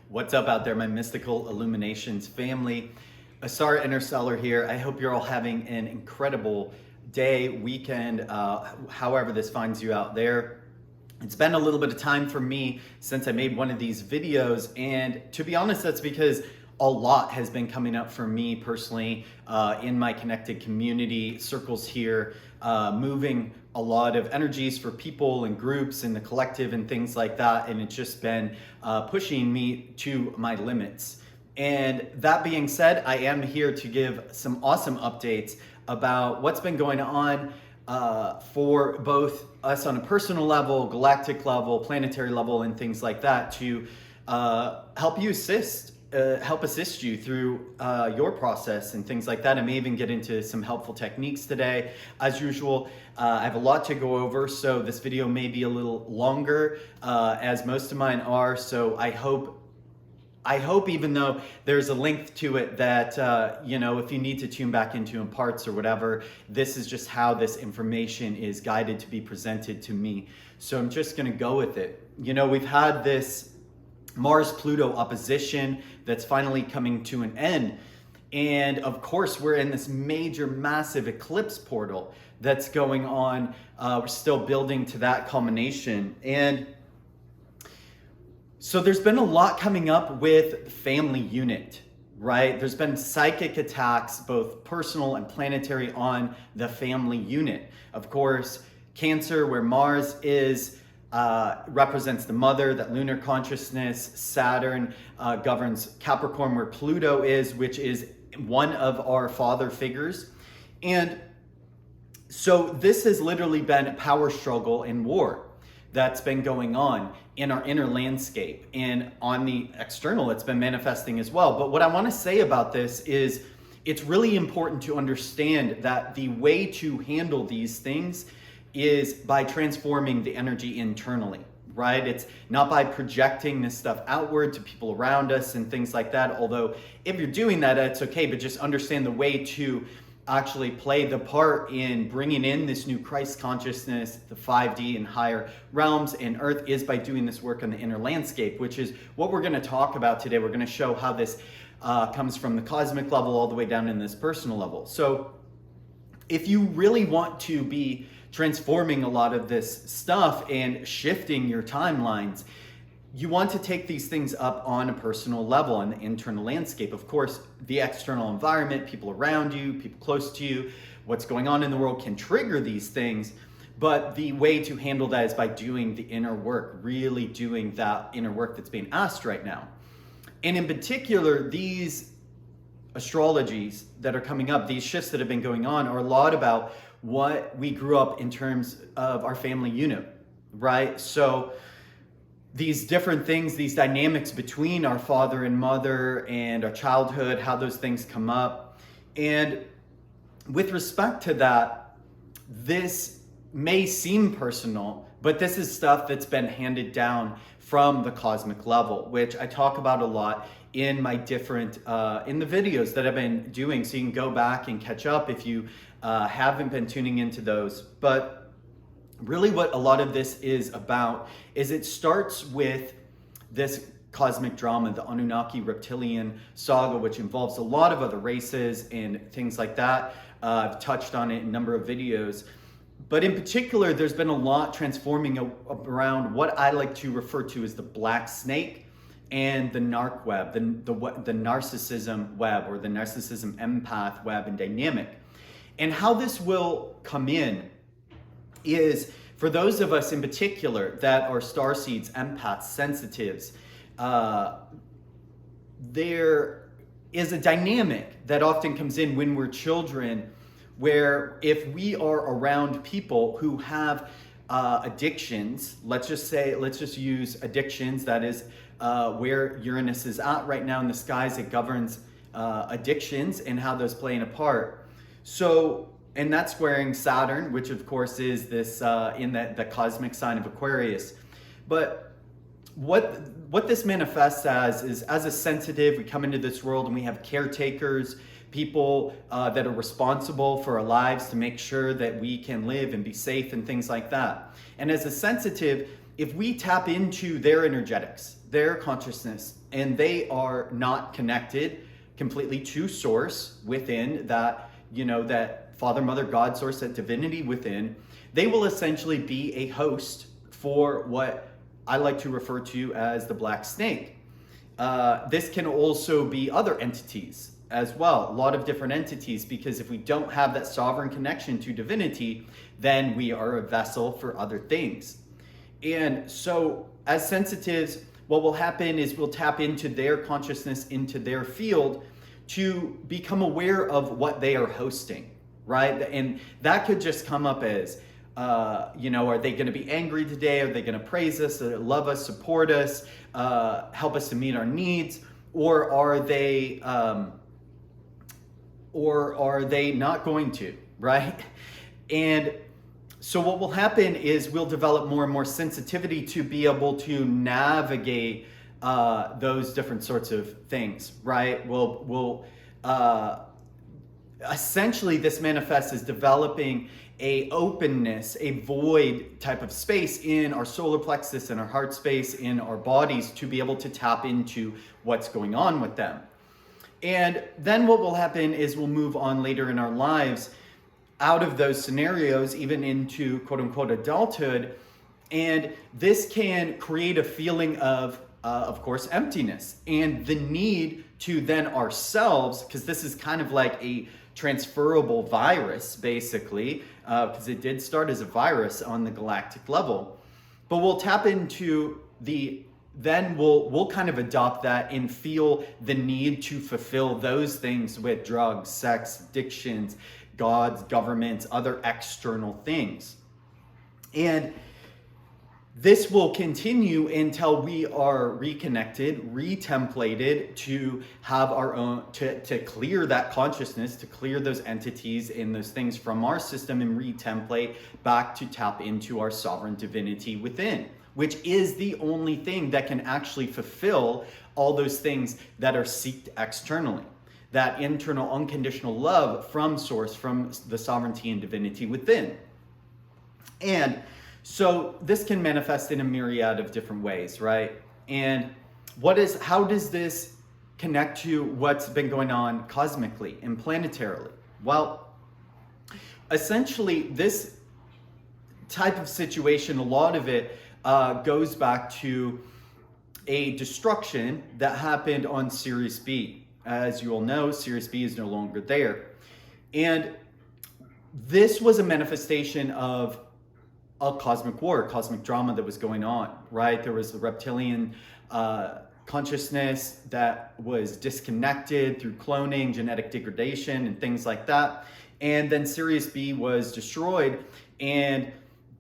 What's up out there, my Mystical Illuminations family? Asar Interstellar here. I hope you're all having an incredible day, weekend, however this finds you out there. It's been a little bit of time for me since I made one of these videos, and to be honest, that's because a lot has been coming up for me personally in my connected community circles here, moving a lot of energies for people and groups and the collective and things like that, and it's just been pushing me to my limits. And that being said, I am here to give some awesome updates about what's been going on for both us on a personal level, galactic level, planetary level, and things like that to help assist you through your process and things like that. I may even get into some helpful techniques today. As usual, I have a lot to go over, so this video may be a little longer, as most of mine are. So I hope even though there's a length to it that, if you need to tune back into in parts or whatever, this is just how this information is guided to be presented to me. So I'm just gonna go with it. We've had this Mars-Pluto opposition that's finally coming to an end. And of course, we're in this major, massive eclipse portal that's going on. We're still building to that culmination. And so there's been a lot coming up with family unit, right? There's been psychic attacks, both personal and planetary, on the family unit. Of course, Cancer, where Mars is, represents the mother, that lunar consciousness. Saturn governs Capricorn, where Pluto is, which is one of our father figures. And so this has literally been a power struggle and war that's been going on in our inner landscape, and on the external it's been manifesting as well. But what I want to say about this is it's really important to understand that the way to handle these things is by transforming the energy internally, right? It's not by projecting this stuff outward to people around us and things like that. Although if you're doing that, that's okay, but just understand the way to actually play the part in bringing in this new Christ consciousness, the 5D and higher realms and Earth, is by doing this work on the inner landscape, which is what we're going to talk about today. We're going to show how this comes from the cosmic level all the way down in this personal level. So if you really want to be transforming a lot of this stuff and shifting your timelines, you want to take these things up on a personal level in the internal landscape. Of course, the external environment, people around you, people close to you, what's going on in the world can trigger these things. But the way to handle that is by doing the inner work, really doing that inner work that's being asked right now. And in particular, these astrologies that are coming up, these shifts that have been going on, are a lot about what we grew up in terms of our family unit, right? So these different things, these dynamics between our father and mother and our childhood, how those things come up. And with respect to that, this may seem personal, but this is stuff that's been handed down from the cosmic level, which I talk about a lot in my different, in the videos that I've been doing. So you can go back and catch up if you haven't been tuning into those. But really what a lot of this is about is it starts with this cosmic drama, the Anunnaki reptilian saga, which involves a lot of other races and things like that. I've touched on it in a number of videos. But in particular, there's been a lot transforming around what I like to refer to as the black snake and the narc web, the narcissism web, or the narcissism empath web and dynamic. And how this will come in is, for those of us in particular that are starseeds, empaths, sensitives, there is a dynamic that often comes in when we're children, where if we are around people who have addictions, let's just use addictions, that is where Uranus is at right now in the skies. It governs addictions and how those play a part. So, and that's squaring Saturn, which of course is this in the cosmic sign of Aquarius. But what this manifests as is, as a sensitive, we come into this world and we have caretakers, people that are responsible for our lives to make sure that we can live and be safe and things like that. And as a sensitive, if we tap into their energetics, their consciousness, and they are not connected completely to source within that, that Father, Mother, God source, that divinity within, they will essentially be a host for what I like to refer to as the black snake. This can also be other entities as well, a lot of different entities, because if we don't have that sovereign connection to divinity, then we are a vessel for other things. And so as sensitives, what will happen is we'll tap into their consciousness, into their field, to become aware of what they are hosting, right? And that could just come up as, are they going to be angry today? Are they going to praise us, love us, support us, help us to meet our needs? Or are they not going to, right? And so what will happen is we'll develop more and more sensitivity to be able to navigate those different sorts of things, right? We'll essentially, this manifests as developing a openness, a void type of space in our solar plexus, in our heart space, in our bodies, to be able to tap into what's going on with them. And then what will happen is we'll move on later in our lives out of those scenarios, even into quote unquote adulthood. And this can create a feeling of course, emptiness, and the need to then ourselves, because this is kind of like a transferable virus, basically, because it did start as a virus on the galactic level. But we'll tap into then we'll kind of adopt that and feel the need to fulfill those things with drugs, sex, addictions, gods, governments, other external things. And this will continue until we are reconnected, retemplated to have our own, to clear that consciousness, to clear those entities and those things from our system, and retemplate back to tap into our sovereign divinity within, which is the only thing that can actually fulfill all those things that are seeked externally. That internal unconditional love from source, from the sovereignty and divinity within. And so this can manifest in a myriad of different ways, right? And how does this connect to what's been going on cosmically and planetarily? Well, essentially this type of situation, a lot of it goes back to a destruction that happened on Sirius B. As you all know, Sirius B is no longer there. And this was a manifestation of a cosmic war, cosmic drama that was going on, right? There was the reptilian consciousness that was disconnected through cloning, genetic degradation, and things like that. And then Sirius B was destroyed, and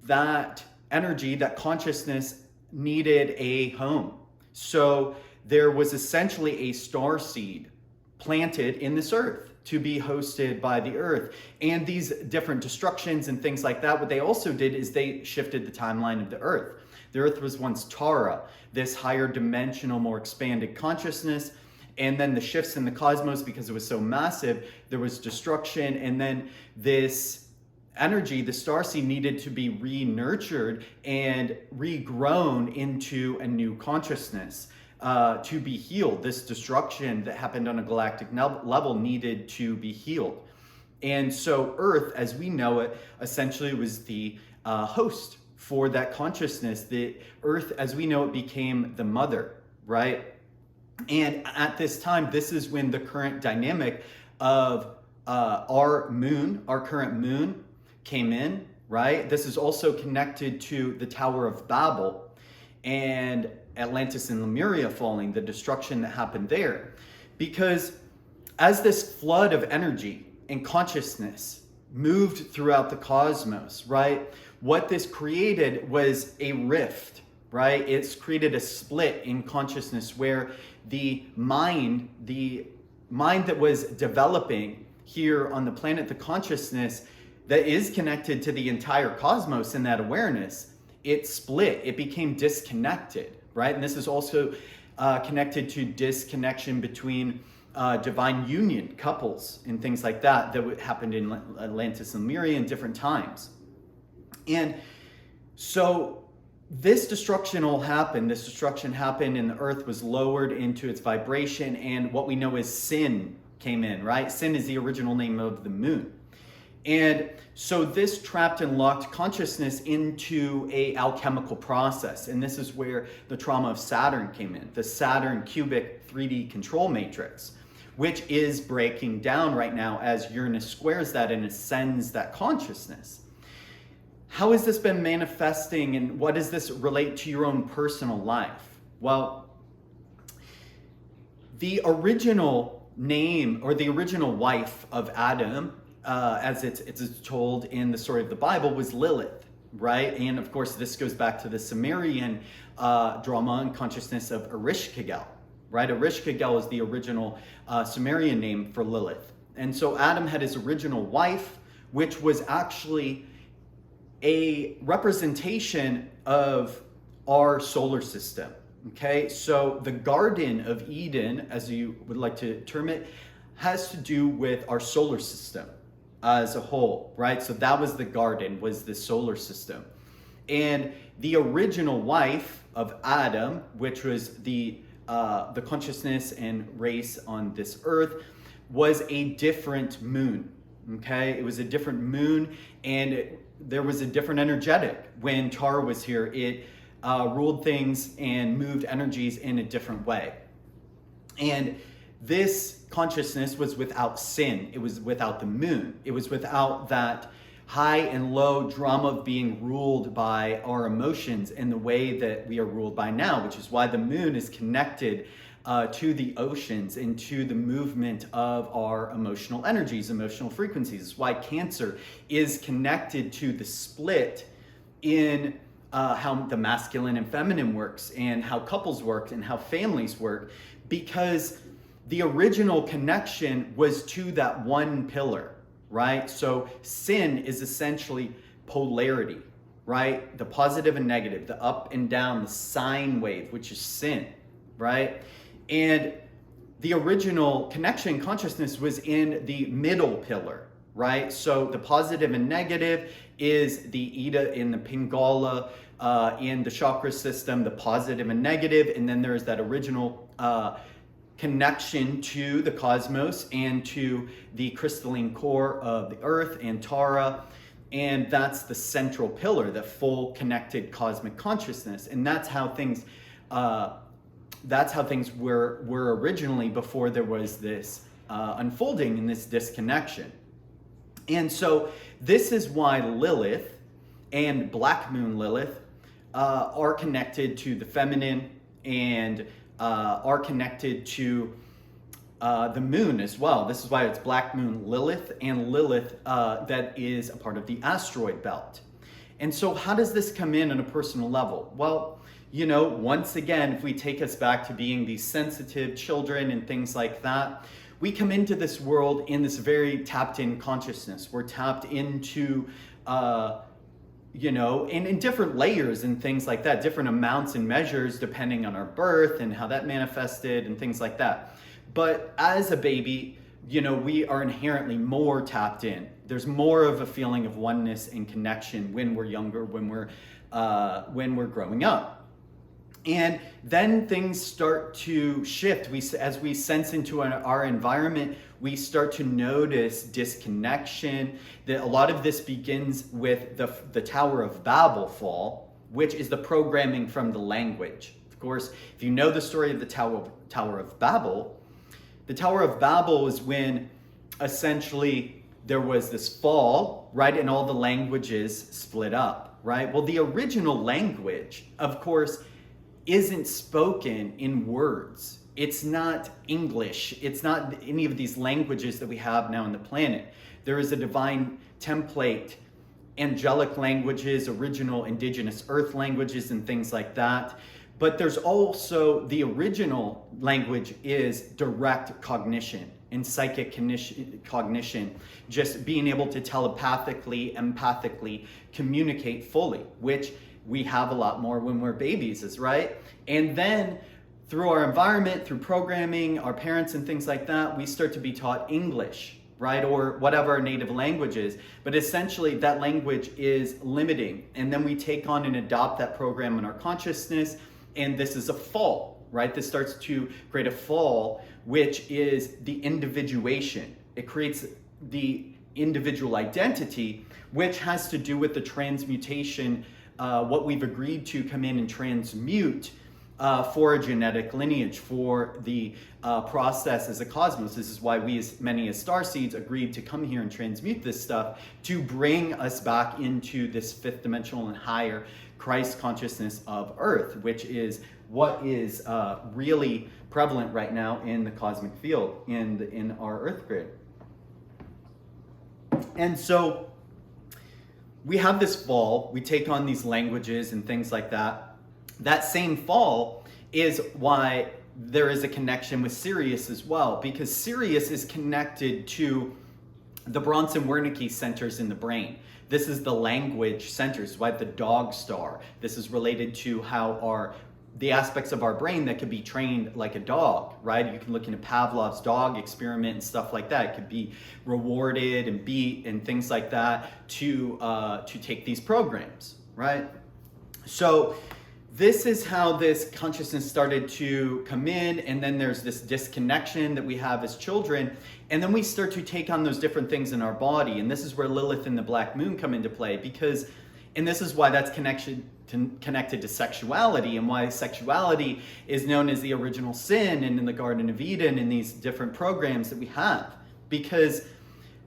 that energy, that consciousness, needed a home. So there was essentially a star seed planted in this earth to be hosted by the earth. And these different destructions and things like that, what they also did is they shifted the timeline of the earth. The earth was once Tara, this higher dimensional, more expanded consciousness. And then the shifts in the cosmos, because it was so massive, there was destruction. And then this energy, the starseed, needed to be re-nurtured and regrown into a new consciousness. To be healed. This destruction that happened on a galactic level needed to be healed. And so Earth, as we know it, essentially was the host for that consciousness. The Earth, as we know it, became the mother, right? And at this time, this is when the current dynamic of our moon, our current moon, came in, right? This is also connected to the Tower of Babel and Atlantis and Lemuria falling, the destruction that happened there. Because as this flood of energy and consciousness moved throughout the cosmos, right, what this created was a rift, right? It's created a split in consciousness where the mind that was developing here on the planet, the consciousness that is connected to the entire cosmos and that awareness, it split, it became disconnected, right? And this is also connected to disconnection between divine union, couples, and things like that happened in Atlantis and Lemuria in different times. And so this destruction all happened. This destruction happened, and the earth was lowered into its vibration, and what we know as sin came in, right? Sin is the original name of the moon. And so this trapped and locked consciousness into a alchemical process. And this is where the trauma of Saturn came in, the Saturn cubic 3D control matrix, which is breaking down right now as Uranus squares that and ascends that consciousness. How has this been manifesting, and what does this relate to your own personal life? Well, the original name, or the original wife of Adam, as it's told in the story of the Bible, was Lilith, right? And of course, this goes back to the Sumerian drama and consciousness of Erishkigal, right? Erishkigal is the original Sumerian name for Lilith. And so Adam had his original wife, which was actually a representation of our solar system, okay? So the Garden of Eden, as you would like to term it, has to do with our solar system as a whole, right? So that was the garden, was the solar system. And the original wife of Adam, which was the consciousness and race on this earth, was a different moon, okay? It was a different moon, and there was a different energetic. When Tara was here, it ruled things and moved energies in a different way. And this consciousness was without sin. It was without the moon. It was without that high and low drama of being ruled by our emotions in the way that we are ruled by now, which is why the moon is connected to the oceans and to the movement of our emotional energies, emotional frequencies. It's why Cancer is connected to the split in how the masculine and feminine works, and how couples work, and how families work, because the original connection was to that one pillar, right? So sin is essentially polarity, right? The positive and negative, the up and down, the sine wave, which is sin, right? And the original connection consciousness was in the middle pillar, right? So the positive and negative is the Ida in the Pingala, in the chakra system, the positive and negative, and then there's that original connection to the cosmos and to the crystalline core of the earth and Tara, and that's the central pillar, the full connected cosmic consciousness. And that's how things were originally, before there was this unfolding and this disconnection. And so this is why Lilith and Black Moon Lilith are connected to the feminine, and are connected to the moon as well. This is why it's Black Moon Lilith, and Lilith that is a part of the Asteroid Belt. And so how does this come in on a personal level? Well, you know, once again, if we take us back to being these sensitive children and things like that, we come into this world in this very tapped in consciousness. We're tapped into you know, in different layers and things like that, different amounts and measures depending on our birth and how that manifested and things like that. But as a baby, you know, we are inherently more tapped in. There's more of a feeling of oneness and connection when we're younger, when we're growing up. And then things start to shift. As we sense into our environment, we start to notice disconnection. That a lot of this begins with the Tower of Babel fall, which is the programming from the language. Of course, if you know the story of the Tower of Babel, the Tower of Babel is when essentially there was this fall, right? And all the languages split up, right? Well, the original language, of course, isn't spoken in words. It's not English. It's not any of these languages that we have now on the planet. There is a divine template, angelic languages, original indigenous earth languages, and things like that. But there's also the original language is direct cognition and psychic cognition, just being able to telepathically, empathically communicate fully, which we have a lot more when we're babies, right? And then through our environment, through programming, our parents and things like that, we start to be taught English, right? Or whatever our native language is. But essentially that language is limiting. And then we take on and adopt that program in our consciousness. And this is a fall, right? This starts to create a fall, which is the individuation. It creates the individual identity, which has to do with the transmutation, what we've agreed to come in and transmute for a genetic lineage, for the process as a cosmos. This is why we, as many as starseeds, agreed to come here and transmute this stuff to bring us back into this fifth dimensional and higher Christ consciousness of Earth, which is what is really prevalent right now in the cosmic field, in our Earth grid. And so we have this fall, we take on these languages and things like that. That same fall is why there is a connection with Sirius as well, because Sirius is connected to the Bronson-Wernicke centers in the brain. This is the language centers, right? The dog star. This is related to how the aspects of our brain that could be trained like a dog, right? You can look into Pavlov's dog experiment and stuff like that. It could be rewarded and beat and things like that to take these programs, right? So this is how this consciousness started to come in, and then there's this disconnection that we have as children, and then we start to take on those different things in our body, and this is where Lilith and the Black Moon come into play, because, and this is why that's connected to sexuality, and why sexuality is known as the original sin, and in the Garden of Eden, and these different programs that we have, because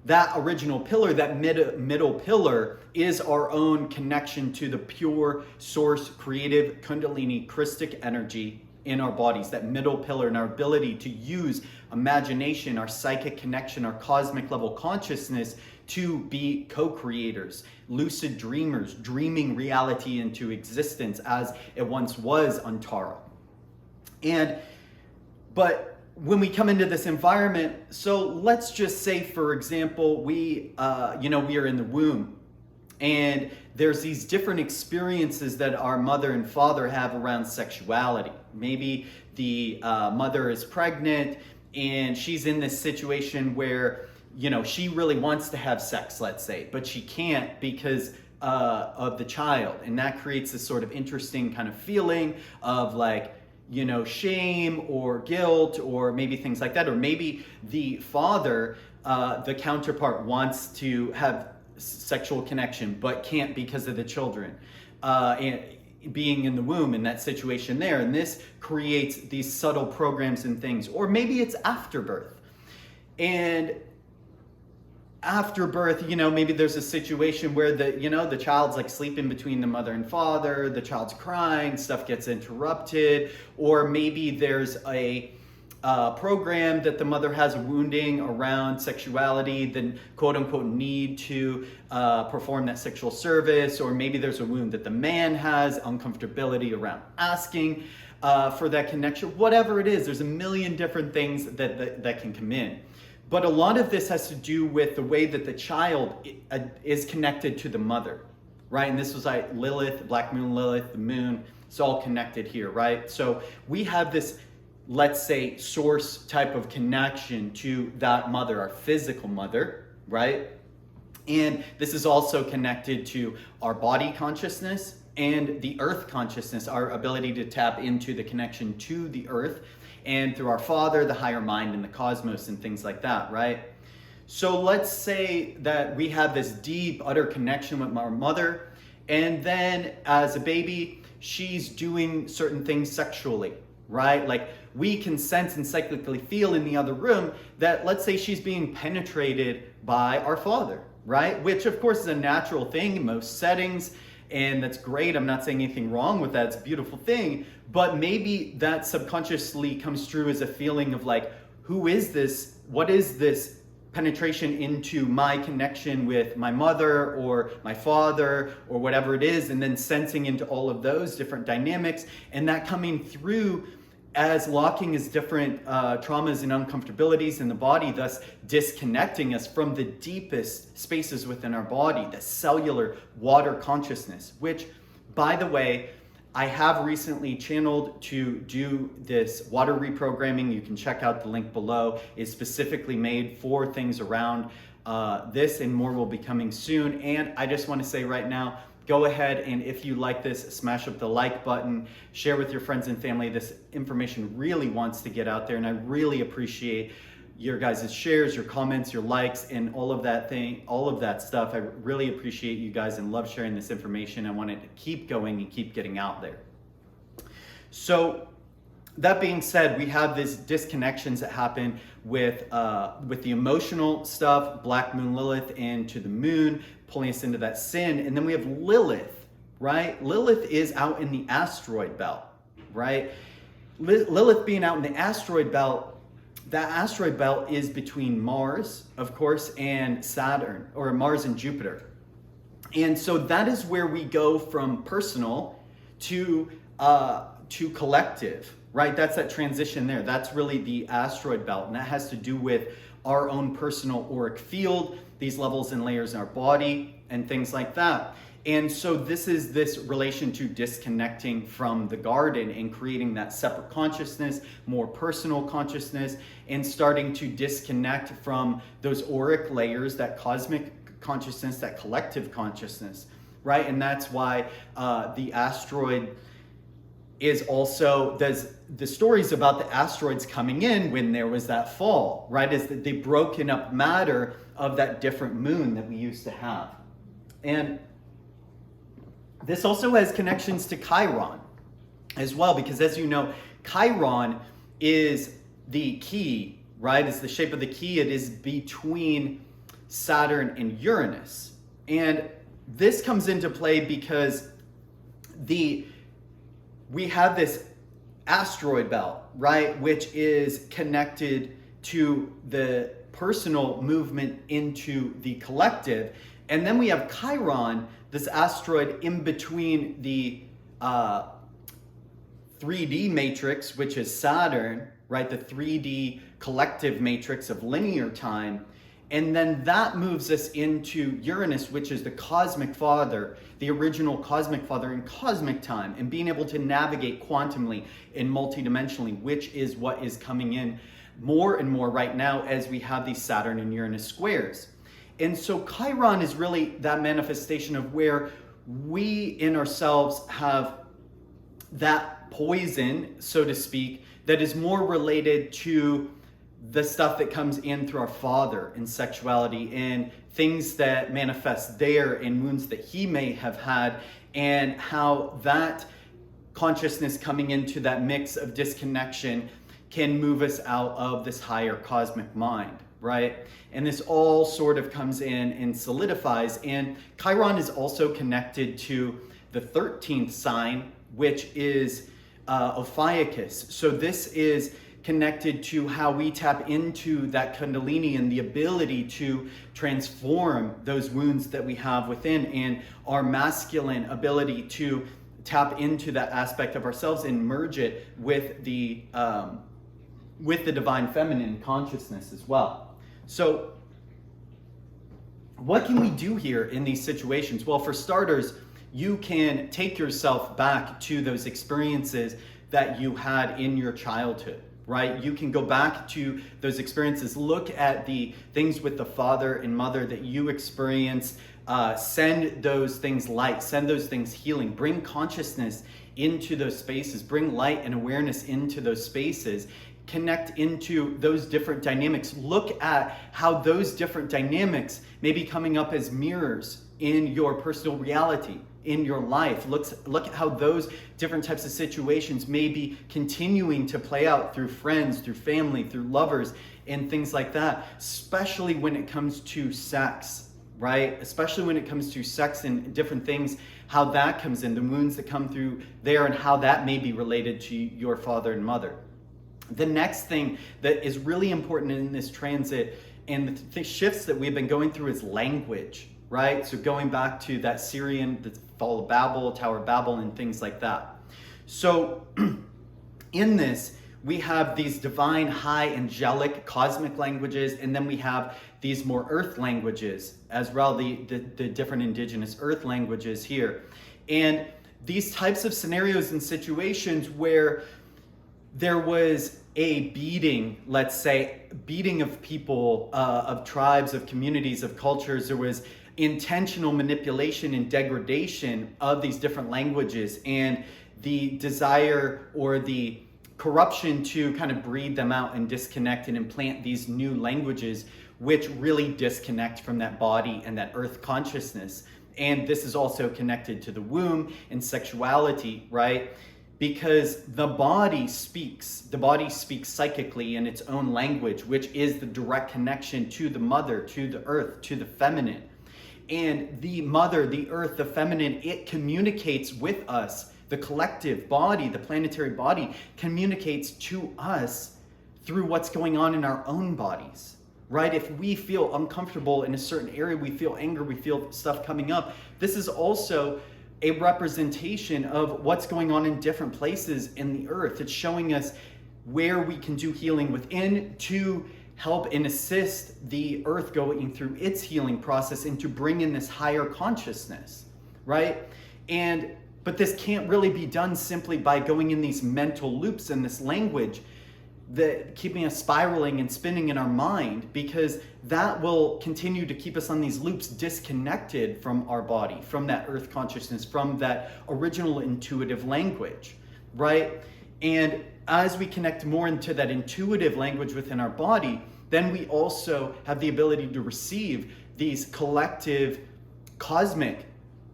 that original pillar, that middle pillar, is our own connection to the pure source, creative Kundalini Christic energy in our bodies. That middle pillar and our ability to use imagination, our psychic connection, our cosmic level consciousness to be co-creators, lucid dreamers, dreaming reality into existence as it once was on Tara. But when we come into this environment, so let's just say, for example, we are in the womb, and there's these different experiences that our mother and father have around sexuality. Maybe the mother is pregnant, and she's in this situation where, she really wants to have sex, let's say, but she can't because of the child. And that creates this sort of interesting kind of feeling of like, shame or guilt, or maybe things like that. Or maybe the father, the counterpart, wants to have sexual connection but can't because of the children and being in the womb, in that situation there. And this creates these subtle programs and things. Or maybe it's afterbirth. And after birth, maybe there's a situation where the child's like sleeping between the mother and father, the child's crying, stuff gets interrupted, or maybe there's a program that the mother has a wounding around sexuality, then quote unquote need to perform that sexual service, or maybe there's a wound that the man has, uncomfortability around asking for that connection. Whatever it is, there's a million different things that can come in. But a lot of this has to do with the way that the child is connected to the mother, right? And this was like Lilith, Black Moon Lilith, the moon, it's all connected here, right? So we have this, let's say, source type of connection to that mother, our physical mother, right? And this is also connected to our body consciousness and the earth consciousness, our ability to tap into the connection to the earth, and through our father, the higher mind, and the cosmos, and things like that, right? So let's say that we have this deep, utter connection with our mother, and then as a baby, she's doing certain things sexually, right? Like we can sense and cyclically feel in the other room that, let's say, she's being penetrated by our father, right? Which of course is a natural thing in most settings, and that's great. I'm not saying anything wrong with that. It's a beautiful thing. But maybe that subconsciously comes through as a feeling of like, who is this? What is this penetration into my connection with my mother or my father or whatever it is? And then sensing into all of those different dynamics, and that coming through as locking as different traumas and uncomfortabilities in the body, thus disconnecting us from the deepest spaces within our body, the cellular water consciousness, which, by the way, I have recently channeled to do this water reprogramming. You can check out the link below. It's specifically made for things around this, and more will be coming soon. And I just want to say right now, go ahead and if you like this, smash up the like button, share with your friends and family. This information really wants to get out there, and I really appreciate your guys' shares, your comments, your likes, and all of that stuff. I really appreciate you guys and love sharing this information. I want it to keep going and keep getting out there. So that being said, we have these disconnections that happen with the emotional stuff, Black Moon Lilith into the moon, pulling us into that sin. And then we have Lilith, right? Lilith is out in the asteroid belt, right? Lilith being out in the asteroid belt, that asteroid belt is between Mars, of course, and Saturn, or Mars and Jupiter. And so that is where we go from personal to collective, right? That's that transition there. That's really the asteroid belt, and that has to do with our own personal auric field, these levels and layers in our body, and things like that. And so this is this relation to disconnecting from the garden and creating that separate consciousness, more personal consciousness, and starting to disconnect from those auric layers, that cosmic consciousness, that collective consciousness, right? And that's why the asteroid is also, the stories about the asteroids coming in when there was that fall, right? Is that they've broken up matter of that different moon that we used to have. And this also has connections to Chiron as well, because as you know, Chiron is the key, right? It's the shape of the key. It is between Saturn and Uranus. And this comes into play because we have this asteroid belt, right? Which is connected to the personal movement into the collective. And then we have Chiron, this asteroid in between the 3D matrix, which is Saturn, right? The 3D collective matrix of linear time. And then that moves us into Uranus, which is the cosmic father, the original cosmic father in cosmic time, and being able to navigate quantumly and multidimensionally, which is what is coming in more and more right now as we have these Saturn and Uranus squares. And so Chiron is really that manifestation of where we in ourselves have that poison, so to speak, that is more related to the stuff that comes in through our father in sexuality and things that manifest there and wounds that he may have had, and how that consciousness coming into that mix of disconnection can move us out of this higher cosmic mind, right? And this all sort of comes in and solidifies. And Chiron is also connected to the 13th sign, which is Ophiuchus. So this is connected to how we tap into that Kundalini and the ability to transform those wounds that we have within, and our masculine ability to tap into that aspect of ourselves and merge it with the divine feminine consciousness as well. So what can we do here in these situations? Well, for starters, you can take yourself back to those experiences that you had in your childhood, right? You can go back to those experiences, look at the things with the father and mother that you experienced, send those things light, send those things healing, bring consciousness into those spaces, bring light and awareness into those spaces, connect into those different dynamics. Look at how those different dynamics may be coming up as mirrors in your personal reality, in your life. Look at how those different types of situations may be continuing to play out through friends, through family, through lovers, and things like that, especially when it comes to sex, right? Especially when it comes to sex and different things, how that comes in, the wounds that come through there, and how that may be related to your father and mother. The next thing that is really important in this transit and the shifts that we've been going through is language, right? So going back to that Syrian, the fall of Babel, Tower of Babel, and things like that. So in this, we have these divine, high, angelic, cosmic languages, and then we have these more earth languages as well, the different indigenous earth languages here. And these types of scenarios and situations where there was a beating, let's say, beating of people, of tribes, of communities, of cultures. There was intentional manipulation and degradation of these different languages, and the desire or the corruption to kind of breed them out and disconnect and implant these new languages, which really disconnect from that body and that earth consciousness. And this is also connected to the womb and sexuality, right? Because the body speaks psychically in its own language, which is the direct connection to the mother, to the earth, to the feminine. And the mother, the earth, the feminine, it communicates with us. The collective body, the planetary body, communicates to us through what's going on in our own bodies, right? If we feel uncomfortable in a certain area, we feel anger, we feel stuff coming up, this is also a representation of what's going on in different places in the earth. It's showing us where we can do healing within to help and assist the earth going through its healing process and to bring in this higher consciousness, right? But this can't really be done simply by going in these mental loops and this language that keeping us spiraling and spinning in our mind, because that will continue to keep us on these loops disconnected from our body, from that earth consciousness, from that original intuitive language, right? And as we connect more into that intuitive language within our body, then we also have the ability to receive these collective cosmic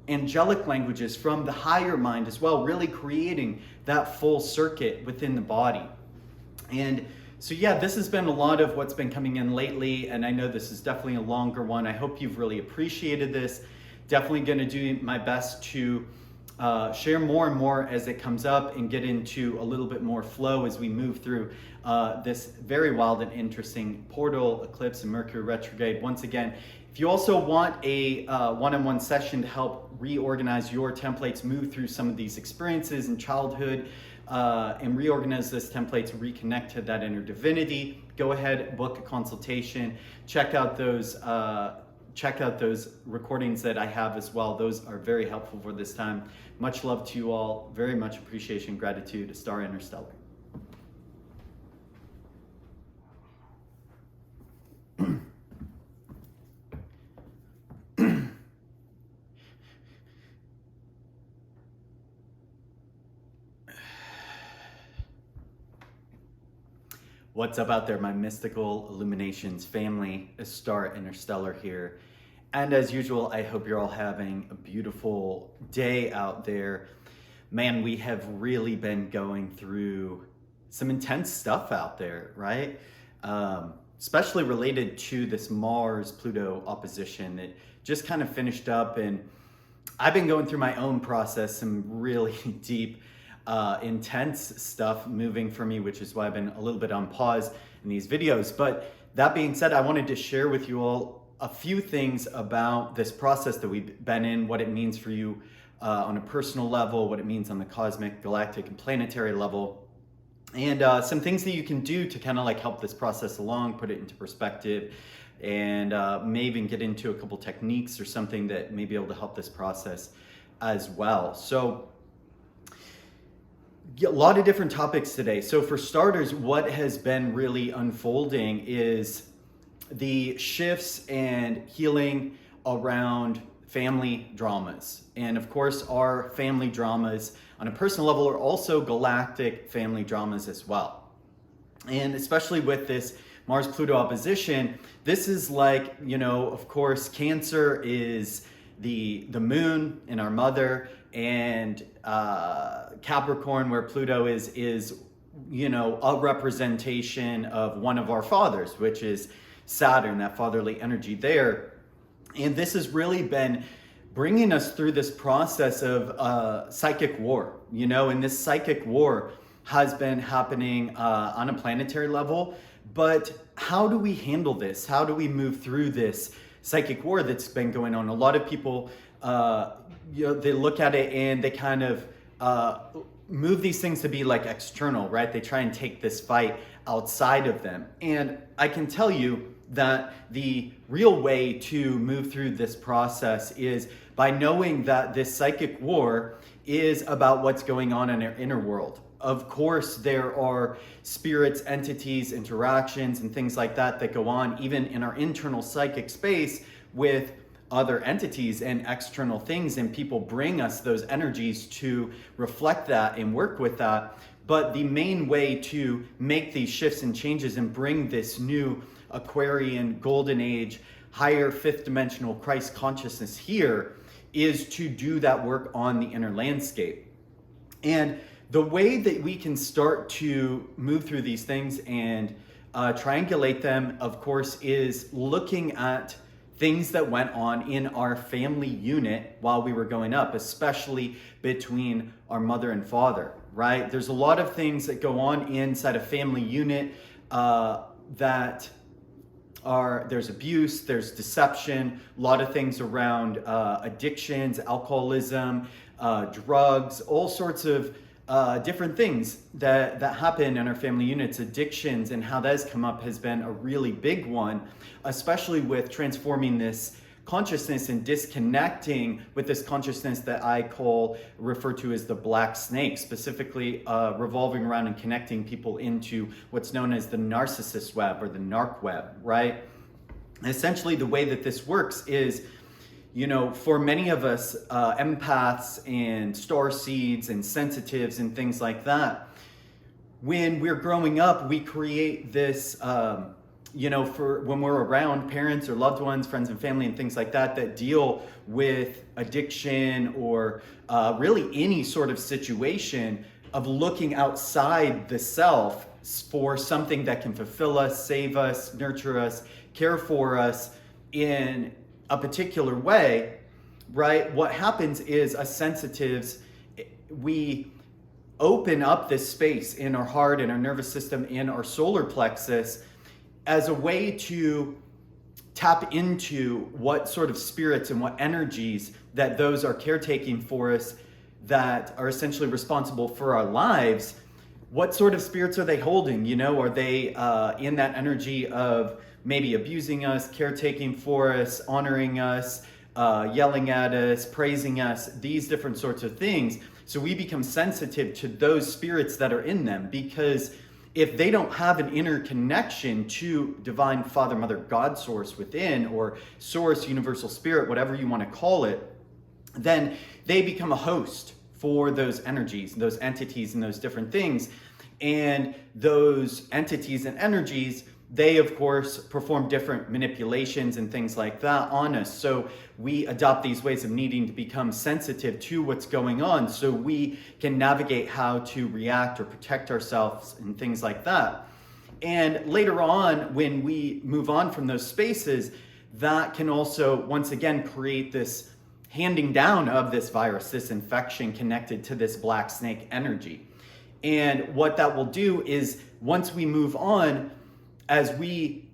angelic languages from the higher mind as well, really creating that full circuit within the body. And so yeah, this has been a lot of what's been coming in lately, and I know this is definitely a longer one. I hope you've really appreciated this. Definitely going to do my best to share more and more as it comes up and get into a little bit more flow as we move through this very wild and interesting portal, eclipse, and Mercury retrograde. Once again, if you also want a one-on-one session to help reorganize your templates, move through some of these experiences in childhood, and reorganize this template to reconnect to that inner divinity, go ahead, book a consultation, check out those recordings that I have as well. Those are very helpful for this time. Much love to you all. Very much appreciation, gratitude, Star Interstellar. What's up out there, my mystical illuminations family? Star Interstellar here. And as usual, I hope you're all having a beautiful day out there. Man, we have really been going through some intense stuff out there, right? Especially related to this Mars-Pluto opposition that just kind of finished up. And I've been going through my own process, some really deep intense stuff moving for me, which is why I've been a little bit on pause in these videos. But that being said, I wanted to share with you all a few things about this process that we've been in, what it means for you on a personal level, what it means on the cosmic, galactic, and planetary level, and some things that you can do to kind of like help this process along, put it into perspective, and may even get into a couple techniques or something that may be able to help this process as well. So a lot of different topics today. So for starters, what has been really unfolding is the shifts and healing around family dramas. And of course, our family dramas on a personal level are also galactic family dramas as well. And especially with this Mars-Pluto opposition, this is like, you know, of course, Cancer is the moon in our mother, and Capricorn, where Pluto is, you know, a representation of one of our fathers, which is Saturn, that fatherly energy there. And this has really been bringing us through this process of psychic war, you know, and this psychic war has been happening on a planetary level. But how do we handle this? How do we move through this psychic war that's been going on? A lot of people, you know, they look at it and they kind of move these things to be like external, right? They try and take this fight outside of them. And I can tell you that the real way to move through this process is by knowing that this psychic war is about what's going on in our inner world. Of course, there are spirits, entities, interactions, and things like that that go on even in our internal psychic space with other entities and external things, and people bring us those energies to reflect that and work with that. But the main way to make these shifts and changes and bring this new Aquarian golden age, higher fifth dimensional Christ consciousness here is to do that work on the inner landscape. And the way that we can start to move through these things and triangulate them, of course, is looking at things that went on in our family unit while we were growing up, especially between our mother and father, right? There's a lot of things that go on inside a family unit that there's abuse, there's deception, a lot of things around addictions, alcoholism, drugs, all sorts of different things that happen in our family units. Addictions and how that's come up has been a really big one, especially with transforming this consciousness and disconnecting with this consciousness that I refer to as the black snake, specifically revolving around and connecting people into what's known as the narcissist web or the narc web, right? And essentially the way that this works is, you know, for many of us, empaths and starseeds and sensitives and things like that, when we're growing up, we create this, you know, for when we're around parents or loved ones, friends and family and things like that, that deal with addiction or really any sort of situation of looking outside the self for something that can fulfill us, save us, nurture us, care for us in a particular way, right? What happens is us sensitives, we open up this space in our heart, in our nervous system, in our solar plexus as a way to tap into what sort of spirits and what energies that those are caretaking for us that are essentially responsible for our lives. What sort of spirits are they holding? You know, are they in that energy of maybe abusing us, caretaking for us, honoring us, yelling at us, praising us, these different sorts of things. So we become sensitive to those spirits that are in them, because if they don't have an inner connection to divine Father, Mother, God source within, or source, universal spirit, whatever you want to call it, then they become a host for those energies, those entities, and those different things. And those entities and energies, they, of course, perform different manipulations and things like that on us. So we adopt these ways of needing to become sensitive to what's going on so we can navigate how to react or protect ourselves and things like that. And later on, when we move on from those spaces, that can also, once again, create this handing down of this virus, this infection connected to this black snake energy. And what that will do is, once we move on, as we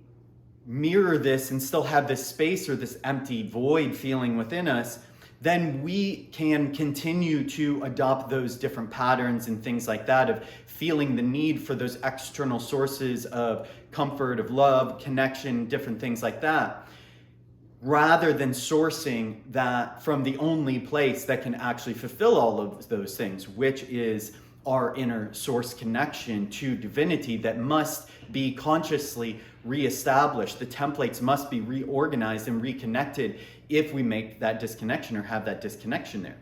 mirror this and still have this space or this empty void feeling within us, then we can continue to adopt those different patterns and things like that of feeling the need for those external sources of comfort, of love, connection, different things like that, rather than sourcing that from the only place that can actually fulfill all of those things, which is our inner source connection to divinity that must be consciously reestablished. The templates must be reorganized and reconnected if we make that disconnection or have that disconnection there.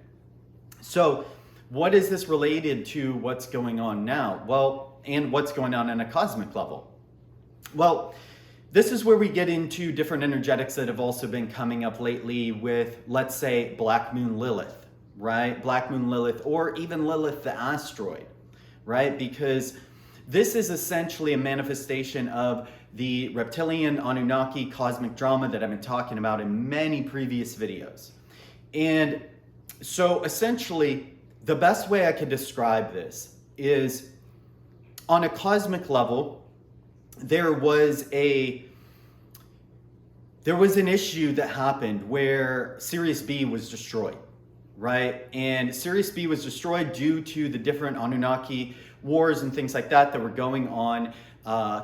So what is this related to what's going on now? Well, and what's going on a cosmic level? Well, this is where we get into different energetics that have also been coming up lately with, let's say, Black Moon Lilith, right? Black Moon Lilith, or even Lilith the asteroid, right? Because this is essentially a manifestation of the reptilian Anunnaki cosmic drama that I've been talking about in many previous videos. And so essentially, the best way I could describe this is, on a cosmic level, there was an issue that happened where Sirius B was destroyed, right? And Sirius B was destroyed due to the different Anunnaki wars and things like that were going on,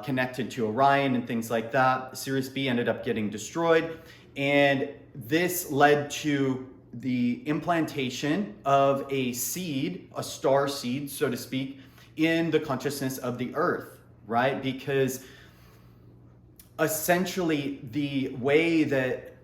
connected to Orion and things like that. Sirius B ended up getting destroyed, and this led to the implantation of a seed, a star seed, so to speak, in the consciousness of the earth, right? Because essentially the way that